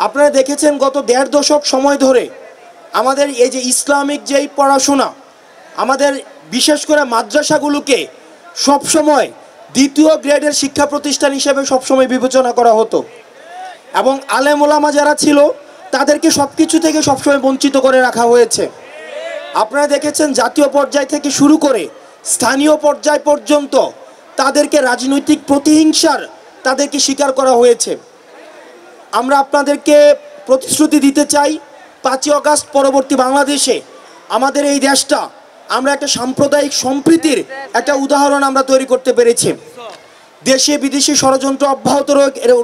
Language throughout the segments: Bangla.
আপনারা দেখেছেন গত 1.5 দশক সময় ধরে আমাদের এই যে ইসলামিক যেই পড়াশোনা, আমাদের বিশেষ করে মাদ্রাসাগুলোকে সবসময় দ্বিতীয় গ্রেডের শিক্ষা প্রতিষ্ঠান হিসেবে সবসময় বিবেচনা করা হতো এবং আলেম ওলামা যারা ছিল তাদেরকে সব কিছু থেকে সবসময় বঞ্চিত করে রাখা হয়েছে। আপনারা দেখেছেন জাতীয় পর্যায় থেকে শুরু করে স্থানীয় পর্যায় পর্যন্ত তাদেরকে রাজনৈতিক প্রতিহিংসার তাদেরকে স্বীকার করা হয়েছে। আমরা আপনাদেরকে প্রতিশ্রুতি দিতে চাই 5ই আগস্ট পরবর্তী বাংলাদেশে আমাদের এই দেশটা আমরা একটা সাম্প্রদায়িক সম্প্রীতির একটা উদাহরণ আমরা তৈরি করতে পেরেছি। দেশে বিদেশি ষড়যন্ত্র অব্যাহত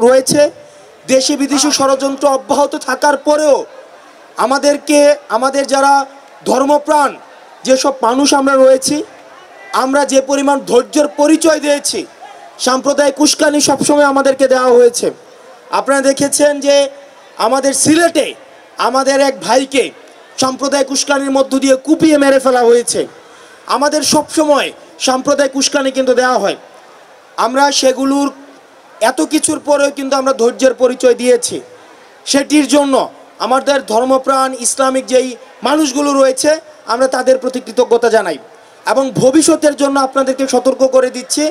রয়েছে। দেশে বিদেশি ষড়যন্ত্র অব্যাহত থাকার পরেও আমাদেরকে আমাদের যারা ধর্মপ্রাণ যেসব মানুষ আমরা রয়েছি, আমরা যে পরিমাণ ধৈর্যের পরিচয় দিয়েছি, সাম্প্রদায়িক উস্কানি সবসময় আমাদেরকে দেওয়া হয়েছে। আপনারা দেখেছেন যে আমাদের সিলেটে আমাদের এক ভাইকে সাম্প্রদায়িক উস্কানির মধ্য দিয়ে কুপিয়ে মেরে ফেলা হয়েছে। আমাদের সবসময় সাম্প্রদায়িক উস্কানি কিন্তু দেওয়া হয়। আমরা সেগুলোর এত কিছুর পরেও কিন্তু আমরা ধৈর্যের পরিচয় দিয়েছি। সেটির জন্য আমাদের ধর্মপ্রাণ ইসলামিক যেই মানুষগুলো রয়েছে আমরা তাদের প্রতি কৃতজ্ঞতা জানাই এবং ভবিষ্যতের জন্য আপনাদেরকে সতর্ক করে দিচ্ছি,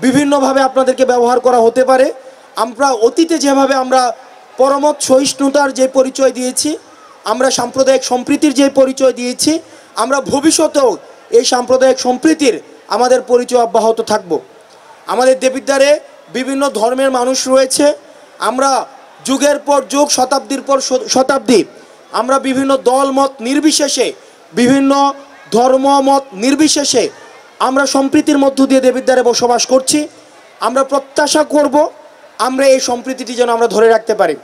বিভিন্নভাবে আপনাদেরকে ব্যবহার করা হতে পারে। আমরা অতীতে যেভাবে আমরা পরমত সহিষ্ণুতার যে পরিচয় দিয়েছি, আমরা সাম্প্রদায়িক সম্প্রীতির যে পরিচয় দিয়েছি, আমরা ভবিষ্যতেও এই সাম্প্রদায়িক সম্প্রীতির আমাদের পরিচয় অব্যাহত থাকব। আমাদের দেবিদ্বারে বিভিন্ন ধর্মের মানুষ রয়েছে। আমরা যুগের পর যুগ, শতাব্দীর পর শতাব্দী আমরা বিভিন্ন দল মত নির্বিশেষে, বিভিন্ন ধর্মমত নির্বিশেষে আমরা সম্প্রীতির মধ্য দিয়ে দেবিদ্বারে বসবাস করছি। আমরা প্রত্যাশা করব আমরা এই সম্প্রীতিটি যেন আমরা ধরে রাখতে পারি।